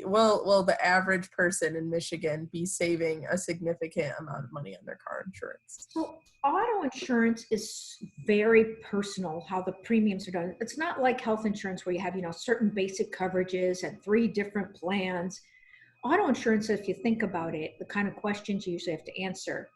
Will the average person in Michigan be saving a significant amount of money on their car insurance? So auto insurance is very personal, how the premiums are done. It's not like health insurance where you have, certain basic coverages and 3 different plans. Auto insurance, if you think about it, the kind of questions you usually have to answer,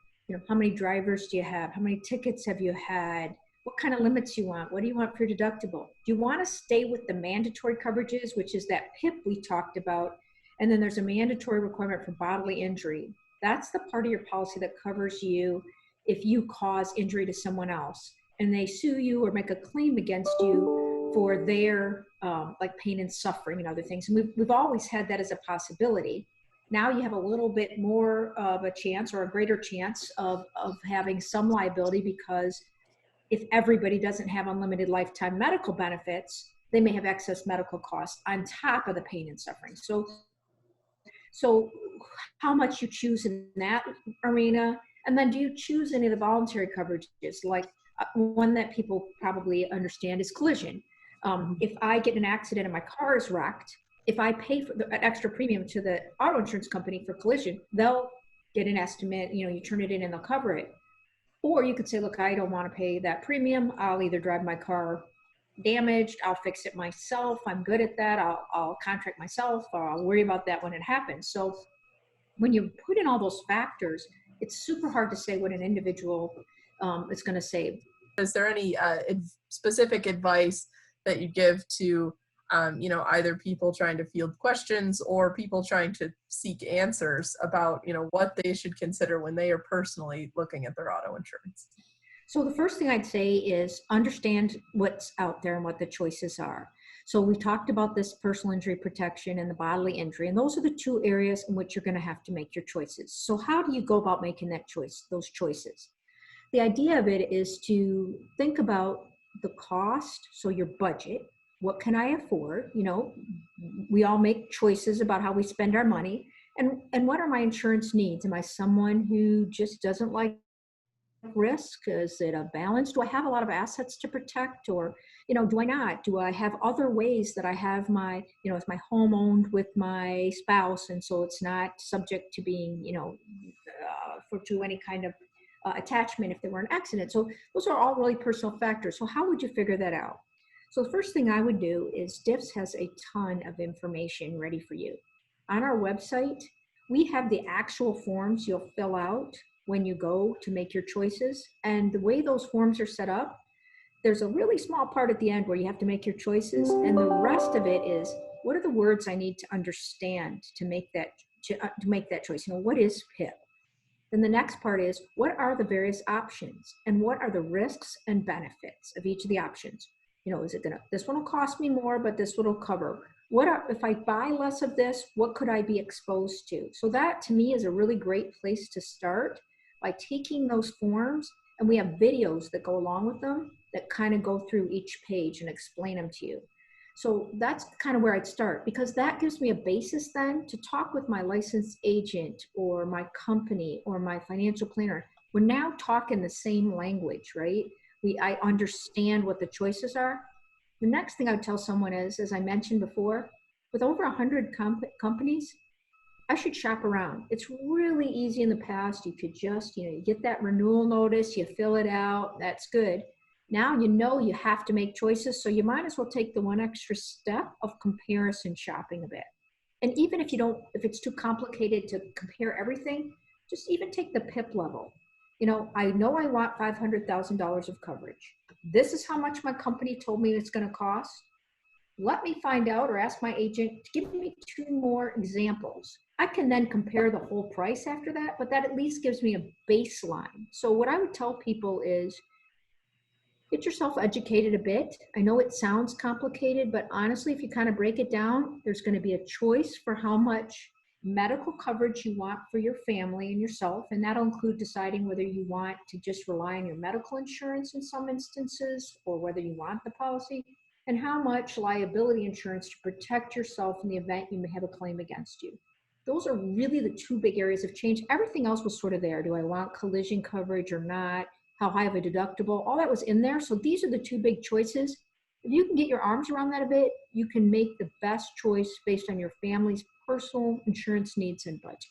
how many drivers do you have? How many tickets have you had? What kind of limits you want? What do you want for your deductible? Do you want to stay with the mandatory coverages, which is that PIP we talked about? And then there's a mandatory requirement for bodily injury. That's the part of your policy that covers you if you cause injury to someone else and they sue you or make a claim against you for their like pain and suffering and other things. And we've always had that as a possibility. Now you have a little bit more of a chance or a greater chance of having some liability, because if everybody doesn't have unlimited lifetime medical benefits, they may have excess medical costs on top of the pain and suffering. So how much you choose in that arena, and then do you choose any of the voluntary coverages? Like one that people probably understand is collision. If I get in an accident and my car is wrecked, if I pay for an extra premium to the auto insurance company for collision, they'll get an estimate, you turn it in and they'll cover it. Or you could say, look, I don't want to pay that premium. I'll either drive my car damaged, I'll fix it myself. I'm good at that. I'll contract myself, or I'll worry about that when it happens. So when you put in all those factors, it's super hard to say what an individual is going to save. Is there any specific advice that you give to either people trying to field questions or people trying to seek answers about, what they should consider when they are personally looking at their auto insurance? So the first thing I'd say is understand what's out there and what the choices are. So we talked about this personal injury protection and the bodily injury, and those are the 2 areas in which you're going to have to make your choices. So how do you go about making those choices? The idea of it is to think about the cost, so your budget. What can I afford? We all make choices about how we spend our money. And what are my insurance needs? Am I someone who just doesn't like risk? Is it a balance? Do I have a lot of assets to protect, or do I not? Do I have other ways that I have my, is my home owned with my spouse, and so it's not subject to being, to any kind of attachment if there were an accident? So those are all really personal factors. So how would you figure that out? So the first thing I would do is DIFS has a ton of information ready for you. On our website, we have the actual forms you'll fill out when you go to make your choices. And the way those forms are set up, there's a really small part at the end where you have to make your choices. And the rest of it is, what are the words I need to understand to make that choice? What is PIP? Then the next part is, what are the various options and what are the risks and benefits of each of the options? Is it this one will cost me more, but this one will cover. If I buy less of this, what could I be exposed to? So that to me is a really great place to start, by taking those forms, and we have videos that go along with them that kind of go through each page and explain them to you. So that's kind of where I'd start, because that gives me a basis then to talk with my licensed agent or my company or my financial planner. We're now talking the same language, right? I understand what the choices are. The next thing I would tell someone is, as I mentioned before, with over 100 companies, I should shop around. It's really easy in the past. You could just, you get that renewal notice, you fill it out, that's good. Now you have to make choices, so you might as well take the one extra step of comparison shopping a bit. And even if it's too complicated to compare everything, just even take the PIP level. I know I want $500,000 of coverage. This is how much my company told me it's going to cost. Let me find out, or ask my agent to give me 2 more examples. I can then compare the whole price after that, but that at least gives me a baseline. So what I would tell people is, get yourself educated a bit. I know it sounds complicated, but honestly, if you kind of break it down, there's going to be a choice for how much medical coverage you want for your family and yourself. And that'll include deciding whether you want to just rely on your medical insurance in some instances, or whether you want the policy, and how much liability insurance to protect yourself in the event you may have a claim against you. Those are really the 2 big areas of change. Everything else was sort of there. Do I want collision coverage or not? How high of a deductible? All that was in there. So these are the 2 big choices. If you can get your arms around that a bit, you can make the best choice based on your family's personal insurance needs and budget.